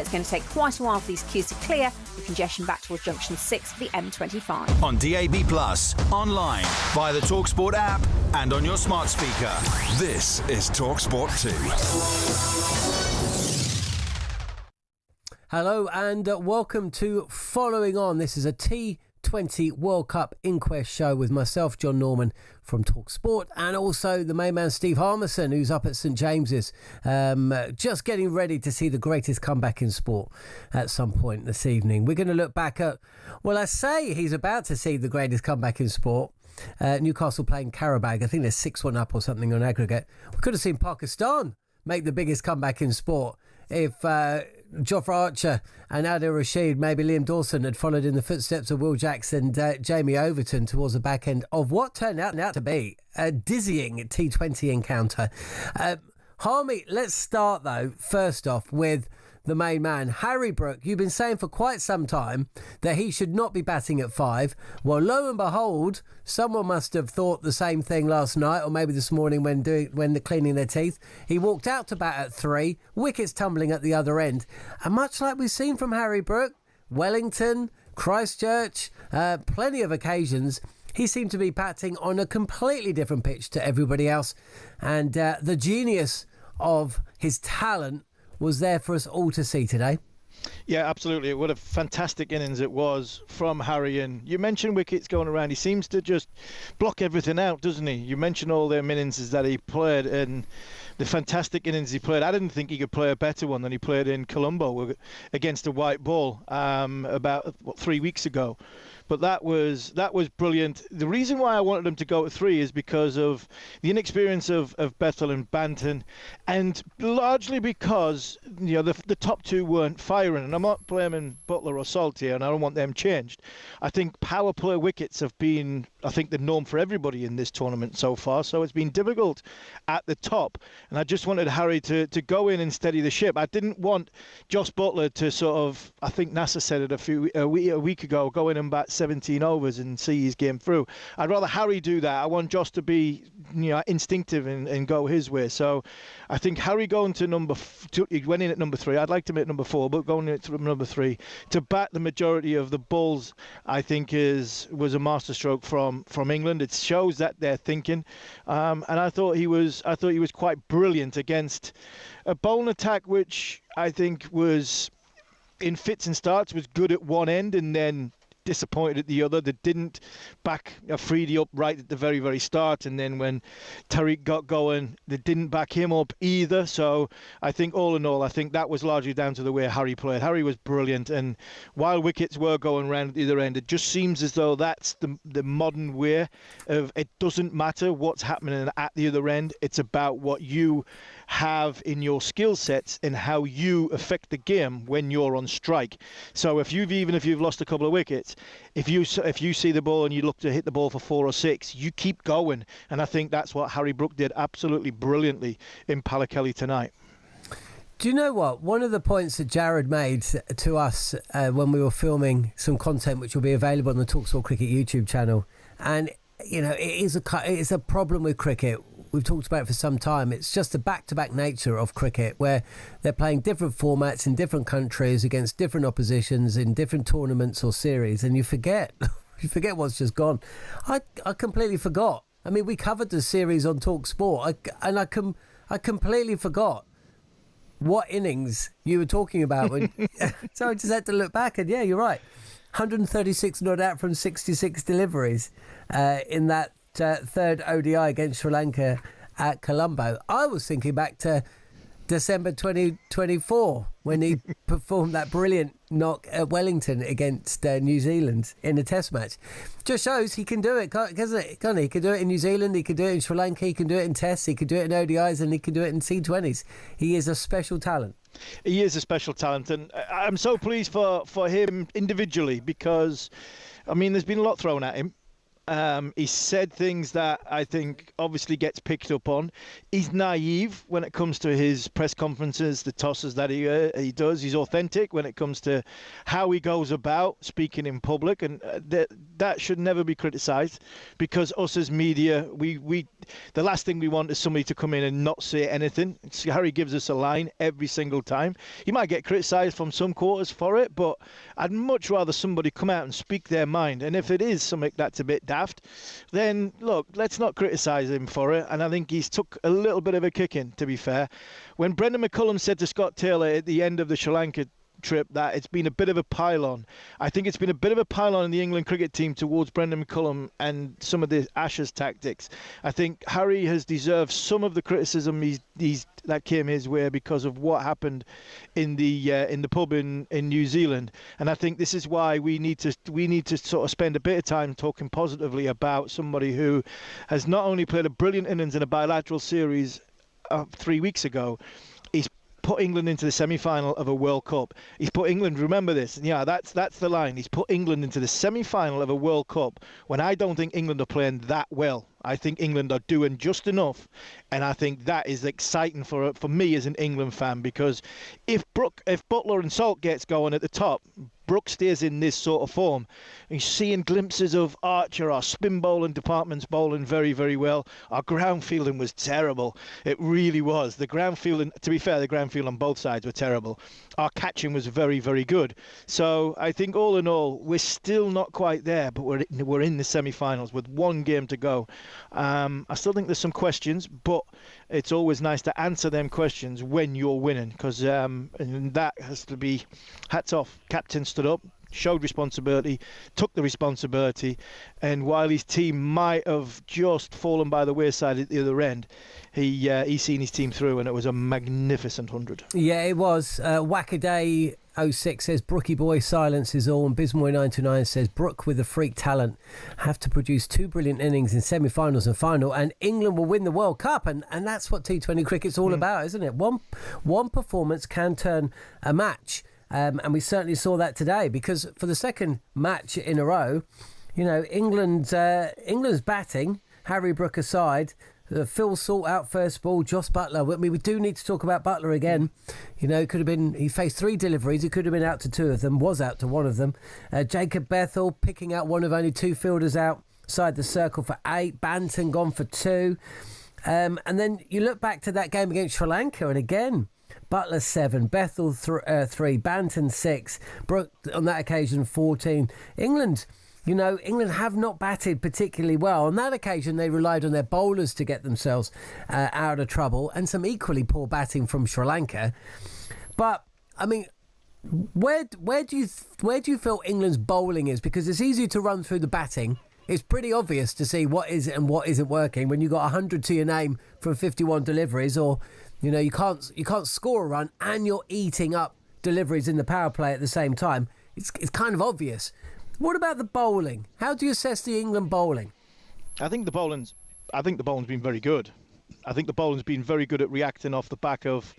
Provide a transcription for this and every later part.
It's going to take quite a while for these queues to clear, with congestion back towards junction 6 for the M25. On DAB+, online, via the talkSPORT app and on your smart speaker. This is talkSPORT 2. Hello and welcome to Following On. This is a T20 World Cup inquest show with myself, Jon Norman, from talkSPORT, and also the main man, Steve Harmison, who's up at St James's, just getting ready to see the greatest comeback in sport at some point this evening. We're going to look back at, well, I say he's about to see the greatest comeback in sport. Newcastle playing Karabag. I think they're 6-1 up or something on aggregate. We could have seen Pakistan make the biggest comeback in sport if Jofra Archer and Adil Rashid, maybe Liam Dawson, had followed in the footsteps of Will Jackson and Jamie Overton towards the back end of what turned out to be a dizzying T20 encounter. Harmy, let's start though first off with the main man, Harry Brook. You've been saying for quite some time that he should not be batting at 5. Well, lo and behold, someone must have thought the same thing last night, or maybe this morning when they're cleaning their teeth. He walked out to bat at 3, wickets tumbling at the other end. And much like we've seen from Harry Brook, Wellington, Christchurch, plenty of occasions, he seemed to be batting on a completely different pitch to everybody else. And the genius of his talent was there for us all to see today. Yeah, absolutely. What a fantastic innings it was from Harry. And you mentioned wickets going around. He seems to just block everything out, doesn't he? You mentioned all the innings that he played and the fantastic innings he played. I didn't think he could play a better one than he played in Colombo against a white ball about 3 weeks ago. But that was brilliant. The reason why I wanted him to go at 3 is because of the inexperience of Buttler and Banton, and largely because the top 2 weren't firing. And I'm not blaming Buttler or Salt here, and I don't want them changed. I think power play wickets have been, the norm for everybody in this tournament so far. So it's been difficult at the top, and I just wanted Harry to go in and steady the ship. I didn't want Joss Buttler to sort of, I think Nasser said it a week ago, go in and bat 17 overs and see his game through. I'd rather Harry do that. I want Joss to be instinctive and go his way. So I think Harry going to he went in at number 3. I'd like to make number 4, but going in at number 3 to bat the majority of the balls, I think was a masterstroke from England. It shows that they're thinking, and I thought he was quite brilliant against a bowling attack which I think was in fits and starts, was good at one end and then disappointed at the other. They didn't back Afridi up right at the very, very start, and then when Tariq got going, they didn't back him up either. So I think all in all, I think that was largely down to the way Harry played. Harry was brilliant, and while wickets were going round at the other end, it just seems as though that's the modern way of it doesn't matter what's happening at the other end. It's about what you have in your skill sets and how you affect the game when you're on strike. So even if you've lost a couple of wickets, if you see the ball and you look to hit the ball for 4 or 6, you keep going. And I think that's what Harry Brook did absolutely brilliantly in Pallakele tonight. Do you know what? One of the points that Jared made to us when we were filming some content, which will be available on the talkSPORT Cricket YouTube channel, and it is a problem with cricket. We've talked about it for some time. It's just the back-to-back nature of cricket, where they're playing different formats in different countries against different oppositions in different tournaments or series, and you forget what's just gone. I completely forgot. I mean, we covered the series on talkSPORT, and I completely forgot what innings you were talking about. So I just had to look back, and yeah, you're right. 136 not out from 66 deliveries in that third ODI against Sri Lanka at Colombo. I was thinking back to December 2024 when he performed that brilliant knock at Wellington against New Zealand in a test match. Just shows he can do it, can't he? He can do it in New Zealand, he can do it in Sri Lanka, he can do it in tests, he can do it in ODIs, and he can do it in T20s. He is a special talent. He is a special talent, and I'm so pleased for him individually because, I mean, there's been a lot thrown at him. He said things that I think obviously gets picked up on. He's naive when it comes to his press conferences, the tosses that he does. He's authentic when it comes to how he goes about speaking in public, and that should never be criticised, because us as media, we the last thing we want is somebody to come in and not say anything. Harry gives us a line every single time. He might get criticised from some quarters for it, but I'd much rather somebody come out and speak their mind. And if it is something that's a bit daft, then look, let's not criticise him for it. And I think he's took a little bit of a kicking, to be fair. When Brendan McCullum said to Scott Taylor at the end of the Sri Lanka trip that it's been a bit of a pile-on, I think it's been a bit of a pile-on in the England cricket team towards Brendan McCullum and some of the Ashes tactics. I think Harry has deserved some of the criticism that came his way because of what happened in the pub in New Zealand, and I think this is why we need to sort of spend a bit of time talking positively about somebody who has not only played a brilliant innings in a bilateral series 3 weeks ago. He's put England into the semi-final of a World Cup. He's put England, remember this, yeah, that's the line. He's put England into the semi-final of a World Cup when I don't think England are playing that well. I think England are doing just enough, and I think that is exciting for me as an England fan, because if Buttler and Salt gets going at the top, Brook stays in this sort of form. And you're seeing glimpses of Archer, our spin bowling department's bowling very, very well. Our ground fielding was terrible. It really was. The ground fielding, to be fair, the ground field on both sides were terrible. Our catching was very, very good. So I think all in all, we're still not quite there, but we're in the semi-finals with one game to go. I still think there's some questions, but it's always nice to answer them questions when you're winning, because and that has to be hats off. Captain stood up, showed responsibility, took the responsibility, and while his team might have just fallen by the wayside at the other end, he's seen his team through, and it was a magnificent 100. Yeah, it was. Wackaday 06 says Brookie boy silence is all, and Bismoy 929 says Brook with the freak talent have to produce two brilliant innings in semi-finals and final, and England will win the World Cup, and that's what T20 cricket's all about, isn't it? One performance can turn a match, and we certainly saw that today, because for the second match in a row, you know, England's batting, Harry Brook aside, Phil Salt out first ball, Joss Buttler. I mean, we do need to talk about Buttler again. You know, he faced 3 deliveries. He could have been out to 2 of them, was out to 1 of them. Jacob Bethel picking out one of only 2 fielders outside the circle for 8. Banton gone for 2. And then you look back to that game against Sri Lanka, and again, Buttler 7, Bethel 3, Banton 6, Brook on that occasion 14. England have not batted particularly well. On that occasion, they relied on their bowlers to get themselves out of trouble, and some equally poor batting from Sri Lanka. But I mean, where do you feel England's bowling is? Because it's easy to run through the batting. It's pretty obvious to see what is and what isn't working when you've got 100 to your name from 51 deliveries, or you can't score a run and you're eating up deliveries in the power play at the same time. It's kind of obvious. What about the bowling? How do you assess the England bowling? I think the bowling's been very good. I think the bowling's been very good at reacting off the back of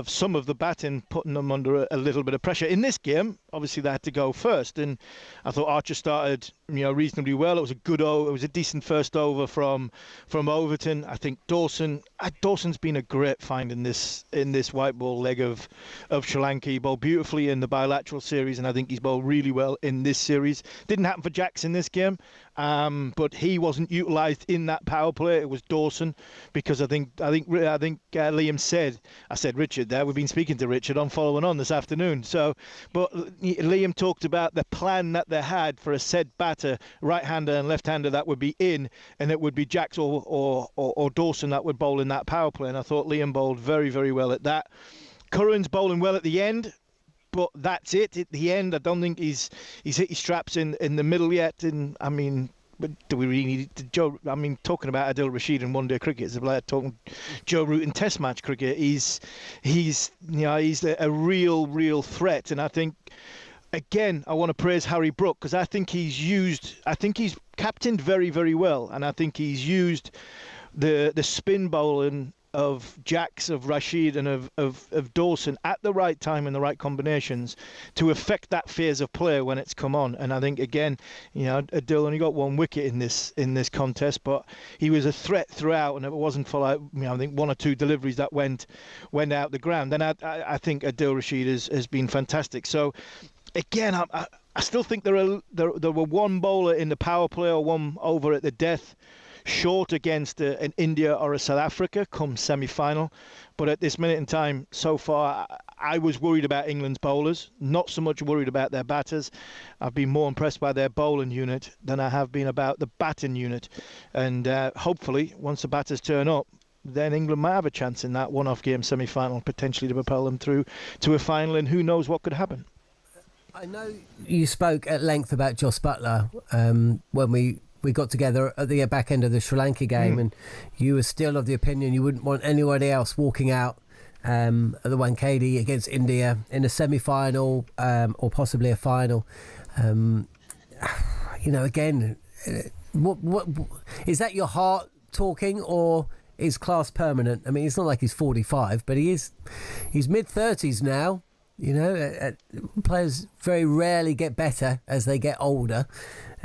some of the batting, putting them under a little bit of pressure. In this game, obviously they had to go first, and I thought Archer started reasonably well. It was a decent first over from Overton. I think Dawson's been a great find in this white ball leg of Sri Lanka. He bowled beautifully in the bilateral series, and I think he's bowled really well in this series. Didn't happen for Jackson this game, but he wasn't utilised in that power play. It was Dawson, because I think Liam said, I said Richard there. We've been speaking to Richard on Following On this afternoon. But Liam talked about the plan that they had for a said batter, right-hander and left-hander, that would be in, and it would be Jacks or Dawson that would bowl in that power play. And I thought Liam bowled very, very well at that. Curran's bowling well at the end, but that's it. At the end, I don't think he's hit his straps in the middle yet. And I mean, but do we really need to Joe? I mean, talking about Adil Rashid in one-day cricket is like talking Joe Root in Test match cricket. He's a real threat, and I think, again, I want to praise Harry Brook, because I think he's captained very, very well, and I think he's used the spin bowling of Jacks, of Rashid, and of Dawson at the right time and the right combinations to affect that phase of play when it's come on. And I think, again, Adil only got 1 wicket in this contest, but he was a threat throughout, and it wasn't for I think 1 or 2 deliveries that went out the ground. Then I think Adil Rashid has been fantastic. So again, I still think there were 1 bowler in the power play or 1 over at the death short against an India or a South Africa come semi-final. But at this minute in time, so far, I was worried about England's bowlers, not so much worried about their batters. I've been more impressed by their bowling unit than I have been about the batting unit. And hopefully, once the batters turn up, then England might have a chance in that one-off game semi-final, potentially to propel them through to a final, and who knows what could happen. I know you spoke at length about Jos Buttler when we got together at the back end of the Sri Lanka game, and you were still of the opinion you wouldn't want anybody else walking out at the Wankhede against India in a semi-final or possibly a final. Again, what is that your heart talking, or is class permanent? I mean, it's not like he's 45, but he's mid-30s now. Players very rarely get better as they get older.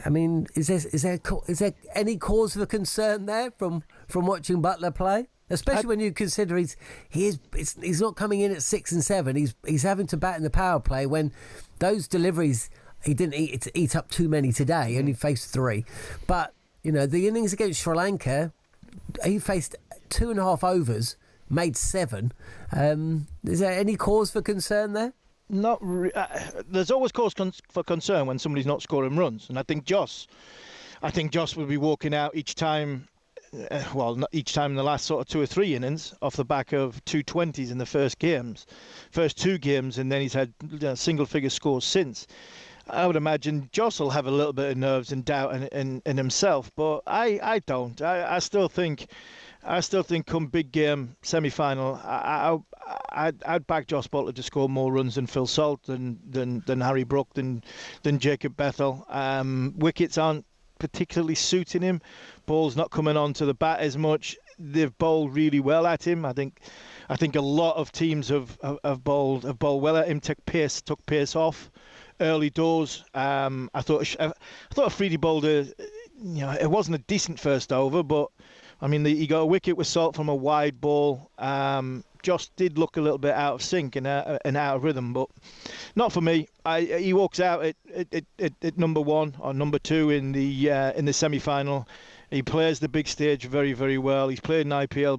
I mean, is there any cause for concern there from watching Buttler play? Especially when you consider he's not coming in at 6 and 7. He's having to bat in the power play when those deliveries he didn't eat up too many today. Only faced 3, but the innings against Sri Lanka, he faced 2.5 overs. Made 7. Is there any cause for concern there? There's always cause for concern when somebody's not scoring runs, and I think Jos would be walking out each time. Not each time in the last sort of 2 or 3 innings off the back of 220s in the first 2 games, and then he's had single-figure scores since. I would imagine Jos will have a little bit of nerves and doubt in himself, but I don't. I still think come big game semi-final, I'd back Jos Buttler to score more runs than Phil Salt, than Harry Brook, than Jacob Bethel. Wickets aren't particularly suiting him. Ball's not coming on to the bat as much. They've bowled really well at him. I think a lot of teams have bowled well at him. Took pace off early doors. I thought Afridi bowled it wasn't a decent first over, but I mean, he got a wicket with Salt from a wide ball. Jos did look a little bit out of sync and out of rhythm, but not for me. He walks out at number 1 or number 2 in the semi-final. He plays the big stage very, very well. He's played in IPL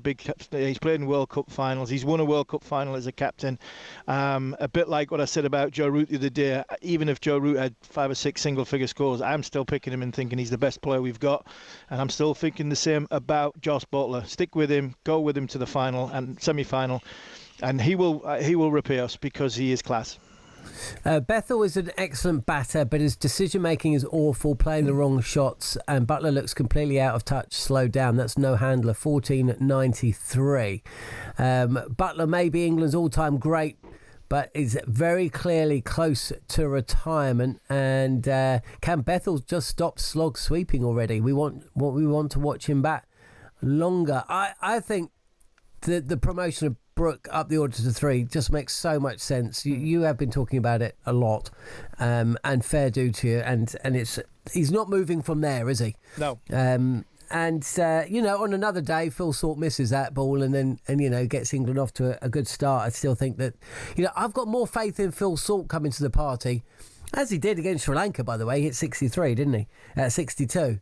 he's played in World Cup finals. He's won a World Cup final as a captain. A bit like what I said about Joe Root the other day. Even if Joe Root had 5 or 6 single-figure scores, I'm still picking him and thinking he's the best player we've got. And I'm still thinking the same about Jos Buttler. Stick with him, go with him to the final and semi-final, and he will repay us because he is class. Bethel is an excellent batter, but his decision-making is awful, playing the wrong shots, and Buttler looks completely out of touch, slowed down. That's no handler, 14.93. Buttler may be England's all-time great, but is very clearly close to retirement. And can Bethel just stop slog sweeping already? We want to watch him bat longer. I think the promotion of Brook up the order to 3 just makes so much sense. You have been talking about it a lot, and fair due to you. And he's not moving from there, is he? No. On another day, Phil Salt misses that ball and gets England off to a good start. I still think that, I've got more faith in Phil Salt coming to the party, as he did against Sri Lanka, by the way. He hit 63, didn't he? 62.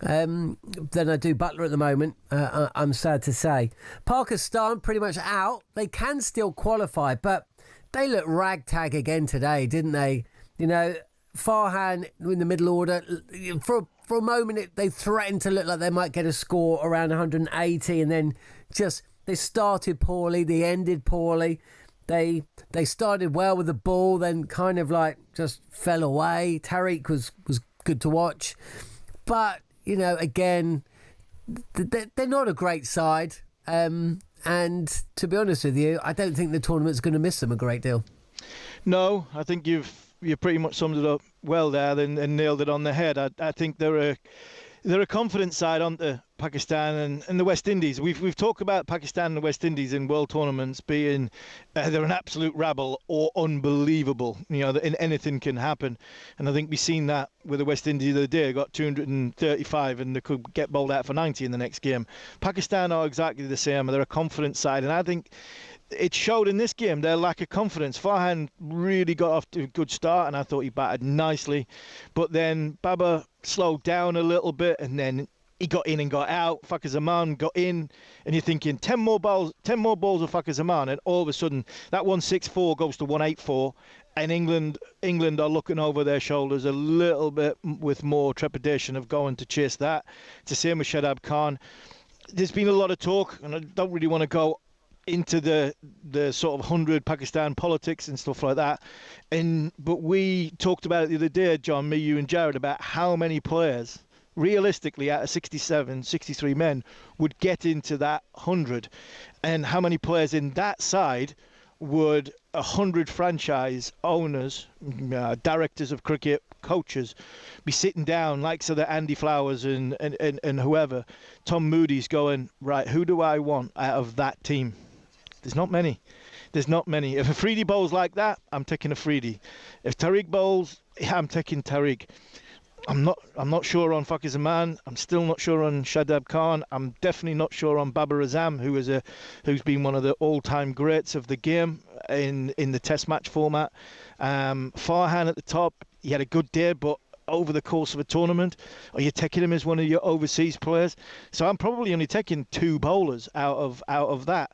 Than I do Buttler at the moment. I'm sad to say. Pakistan pretty much out. They can still qualify, but they look ragtag again today, didn't they? Farhan in the middle order. For a moment, they threatened to look like they might get a score around 180, and then they started poorly, they ended poorly. They started well with the ball, then kind of just fell away. Tariq was good to watch, but again, they're not a great side. And to be honest with you, I don't think the tournament's going to miss them a great deal. No, I think you've pretty much summed it up well there and nailed it on the head. I think they're a confident side, aren't they? Pakistan and the West Indies. We've talked about Pakistan and the West Indies in world tournaments being they're an absolute rabble or unbelievable. And anything can happen. And I think we've seen that with the West Indies the other day. Got 235 and they could get bowled out for 90 in the next game. Pakistan are exactly the same. They're a confident side, and I think it showed in this game their lack of confidence. Farhan really got off to a good start, and I thought he batted nicely. But then Babar slowed down a little bit, and then he got in and got out. Fakhar Zaman got in, and you're thinking 10 more balls of Fakhar Zaman, and all of a sudden that 164 goes to 184, and England are looking over their shoulders a little bit with more trepidation of going to chase that. It's the same with Shadab Khan. There's been a lot of talk, and I don't really want to go into the sort of 100 Pakistan politics and stuff like that. But we talked about it the other day, John, me, you and Jared, about how many players, realistically, out of 67, 63 men, would get into that 100. And how many players in that side would 100 franchise owners, directors of cricket, coaches, be sitting down, like so that Andy Flowers and whoever, Tom Moody's going, right, who do I want out of that team? There's not many. If Afridi bowls like that, I'm taking Afridi. If Tariq bowls, I'm taking Tariq. I'm not sure on Fakhar Zaman. I'm still not sure on Shadab Khan. I'm definitely not sure on Babar Azam, who's been one of the all-time greats of the game in the Test match format. Farhan at the top, he had a good day, but over the course of a tournament, are you taking him as one of your overseas players? So I'm probably only taking 2 bowlers out of that.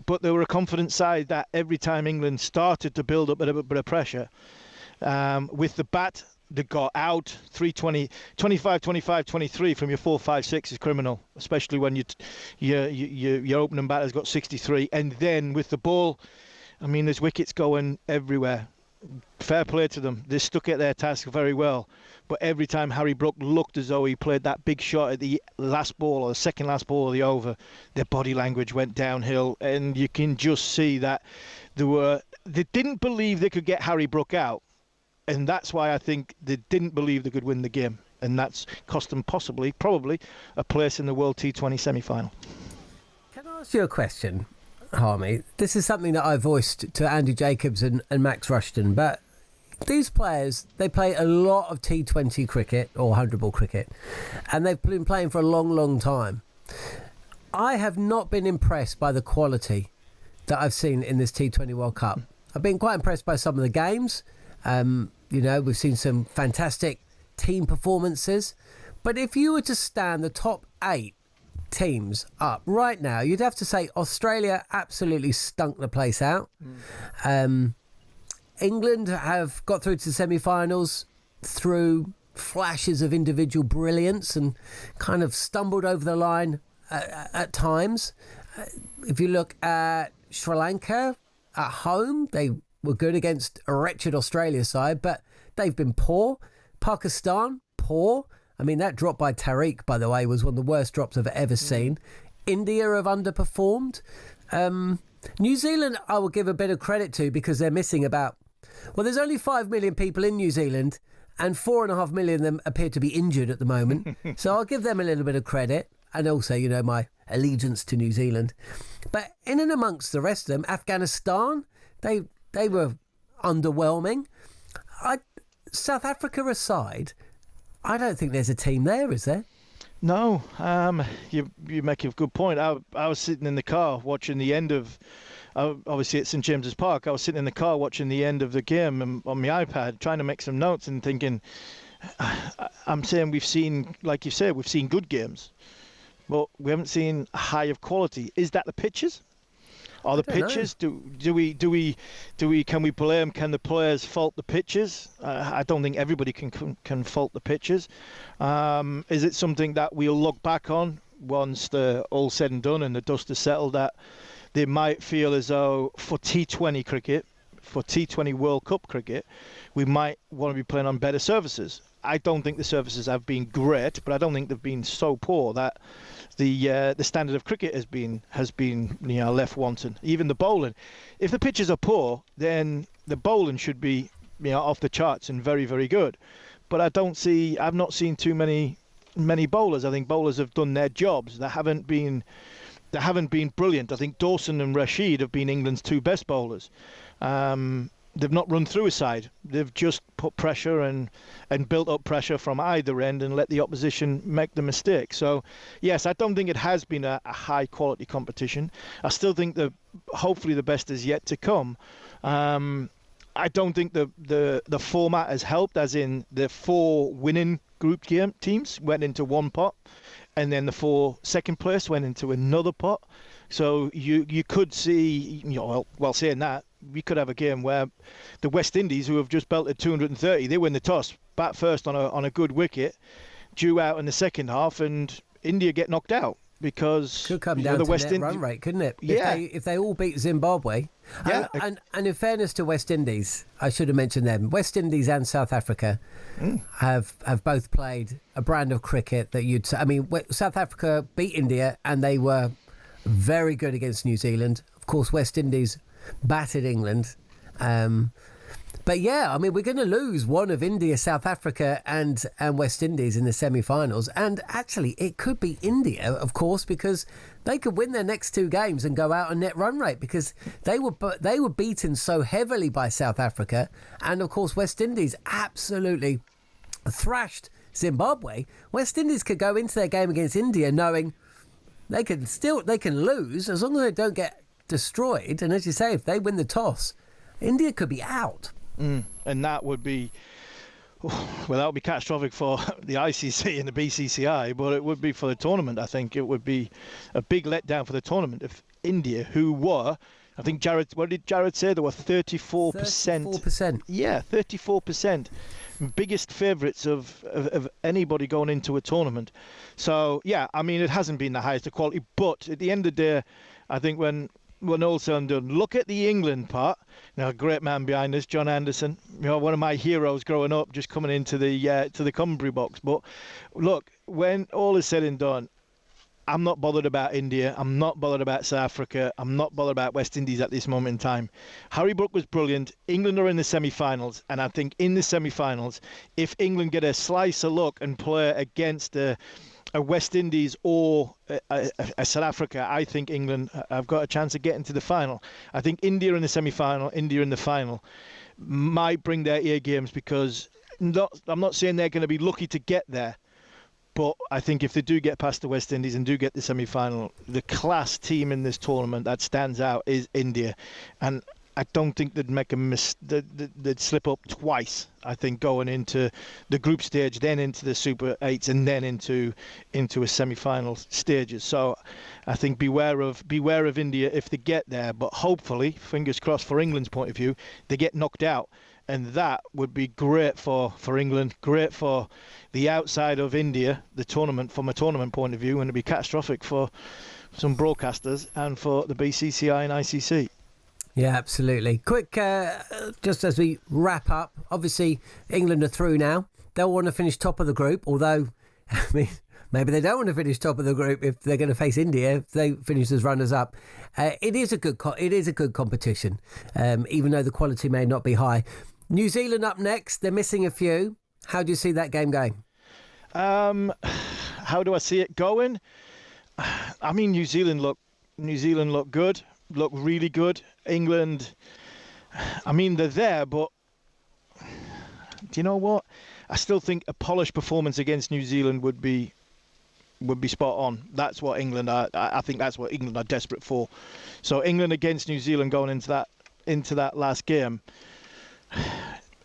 But they were a confident side that every time England started to build up a bit of pressure, with the bat, they got out. 320, 25, 25, 23 from your 4, 5, 6 is criminal, especially when your opening batter's got 63. And then with the ball, I mean, there's wickets going everywhere. Fair play to them. They stuck at their task very well. But every time Harry Brook looked as though he played that big shot at the last ball or the second last ball of the over, their body language went downhill. And you can just see that they didn't believe they could get Harry Brook out. And that's why I think they didn't believe they could win the game. And that's cost them probably, a place in the World T20 semi-final. Can I ask you a question, Harmy? This is something that I voiced to Andy Jacobs and Max Rushton, but these players, they play a lot of T20 cricket or 100 ball cricket, and they've been playing for a long, long time. I have not been impressed by the quality that I've seen in this T20 World Cup. I've been quite impressed by some of the games. We've seen some fantastic team performances, but if you were to stand the top 8 teams up right now, you'd have to say Australia absolutely stunk the place out. England have got through to the semi-finals through flashes of individual brilliance and kind of stumbled over the line at times. If you look at Sri Lanka at home, they were good against a wretched Australia side, but they've been poor. Pakistan, poor. I mean, that drop by Tariq, by the way, was one of the worst drops I've ever seen. India have underperformed. New Zealand, I will give a bit of credit to because they're missing there's only 5 million people in New Zealand and 4.5 million of them appear to be injured at the moment. So I'll give them a little bit of credit. And also, my allegiance to New Zealand. But in and amongst the rest of them, Afghanistan, they were underwhelming. South Africa aside, I don't think there's a team there, is there? No, you make a good point. I was sitting in the car watching the end of, obviously at St James's Park, I was sitting in the car watching the end of the game on my iPad, trying to make some notes and thinking, I'm saying we've seen, like you said, we've seen good games, but we haven't seen a high of quality. Is that the pitches? Are the pitches? Can we blame? Can the players fault the pitches? I don't think everybody can fault the pitches. Is it something that we'll look back on once they're all said and done and the dust is settled, that they might feel as though for T20 cricket, for T20 World Cup cricket, we might want to be playing on better surfaces? I don't think the surfaces have been great, but I don't think they've been so poor that the standard of cricket has been left wanting. Even the bowling, if the pitches are poor, then the bowling should be off the charts and very, very good. But I've not seen too many many bowlers. I think bowlers have done their jobs. They haven't been brilliant. I think Dawson and Rashid have been England's two best bowlers. They've not run through a side. They've just put pressure and built up pressure from either end and let the opposition make the mistake. So, yes, I don't think it has been a high-quality competition. I still think hopefully the best is yet to come. I don't think the format has helped, as in the 4 winning group game teams went into one pot, and then the 4 second place went into another pot. So you could see, well, saying that, we could have a game where the West Indies, who have just belted 230, they win the toss, bat first on a good wicket, due out in the second half, and India get knocked out because could come down the to West net run rate, couldn't it? Yeah. If they all beat Zimbabwe, yeah. And in fairness to West Indies, I should have mentioned them. West Indies and South Africa have both played a brand of cricket that you'd say. I mean, South Africa beat India, and they were very good against New Zealand. Of course, West Indies battered England. But yeah, I mean, we're going to lose one of India, South Africa and West Indies in the semi-finals. And actually, it could be India, of course, because they could win their next 2 games and go out on net run rate, because they were beaten so heavily by South Africa. And of course, West Indies absolutely thrashed Zimbabwe. West Indies could go into their game against India knowing they can lose as long as they don't get destroyed. And as you say, if they win the toss, India could be out. And that would be, that would be catastrophic for the ICC and the BCCI, but it would be for the tournament. I think it would be a big letdown for the tournament if India, who were, I think what did Jared say? There were 34%. 34%. Yeah, 34%. Biggest favourites of anybody going into a tournament. So, yeah, I mean, it hasn't been the highest of quality, but at the end of the day, I think when all said and done, look at the England part. Now, a great man behind us, John Anderson, one of my heroes growing up, just coming into the commentary box. But look, when all is said and done, I'm not bothered about India. I'm not bothered about South Africa. I'm not bothered about West Indies at this moment in time. Harry Brook was brilliant. England are in the semi-finals, and I think in the semi-finals, if England get a slice of luck and play against a West Indies or a South Africa, I think England have got a chance of getting to the final. I think India in the semi-final, India in the final might bring their ear games, because I'm not saying they're going to be lucky to get there, but I think if they do get past the West Indies and do get the semi-final, the class team in this tournament that stands out is India. And I don't think they'd make they'd slip up twice. I think going into the group stage, then into the Super 8s, and then into a semi-final stages. So I think beware of India if they get there. But hopefully, fingers crossed for England's point of view, they get knocked out. And that would be great for England, great for the outside of India, the tournament, from a tournament point of view, and it'd be catastrophic for some broadcasters and for the BCCI and ICC. Yeah, absolutely. Quick, just as we wrap up, obviously England are through now. They'll want to finish top of the group, although, I mean, maybe they don't want to finish top of the group if they're going to face India if they finish as runners-up. It is a good competition, even though the quality may not be high. New Zealand up next. They're missing a few. How do you see that game going? How do I see it going? I mean, New Zealand look good, look really good. England, I mean, they're there, but do you know what? I still think a polished performance against New Zealand would be spot on. That's what England are. I think that's what England are desperate for. So England against New Zealand going into that last game.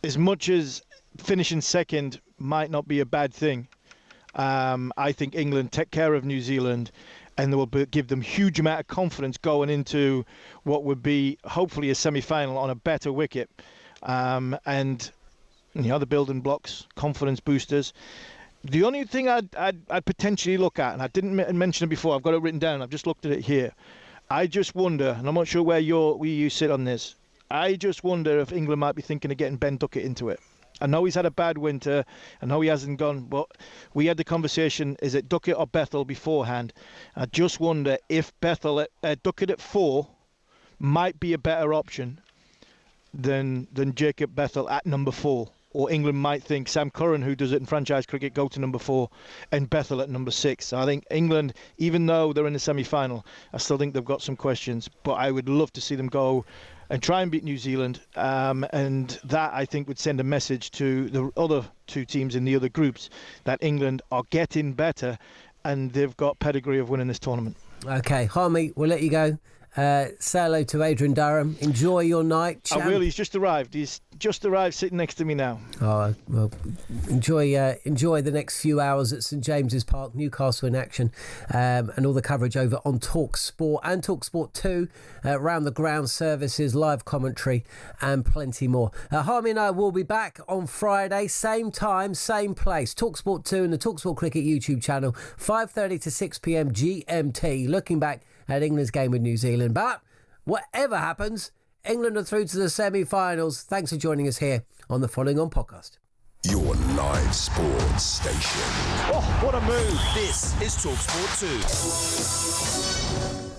As much as finishing second might not be a bad thing, I think England take care of New Zealand, and they will give them huge amount of confidence going into what would be hopefully a semi-final on a better wicket. And the building blocks, confidence boosters. The only thing I'd potentially look at, and I didn't mention it before, I've got it written down, I've just looked at it here. I just wonder, and I'm not sure where you sit on this, I just wonder if England might be thinking of getting Ben Duckett into it. I know he's had a bad winter. I know he hasn't gone, but we had the conversation, is it Duckett or Bethel beforehand? I just wonder if Duckett at 4 might be a better option than Jacob Bethel at number 4. or England might think Sam Curran, who does it in franchise cricket, go to number 4 and Bethel at number 6. So I think England, even though they're in the semi-final, I still think they've got some questions. But I would love to see them go and try and beat New Zealand. And that, I think, would send a message to the other 2 teams in the other groups that England are getting better and they've got pedigree of winning this tournament. Okay, Harmy, we'll let you go. Say hello to Adrian Durham. Enjoy your night. I will. He's just arrived. He's just arrived sitting next to me now. Oh, well, enjoy the next few hours at St James's Park, Newcastle in action, and all the coverage over on talkSPORT and talkSPORT 2, around the ground services, live commentary and plenty more. Harmy and I will be back on Friday, same time, same place. talkSPORT 2 and the talkSPORT Cricket YouTube channel, 5:30 to 6 p.m. GMT, looking back at England's game with New Zealand. But whatever happens, England are through to the semi-finals. Thanks for joining us here on the Following On podcast. Your live sports station. Oh, what a move. This is talkSPORT 2.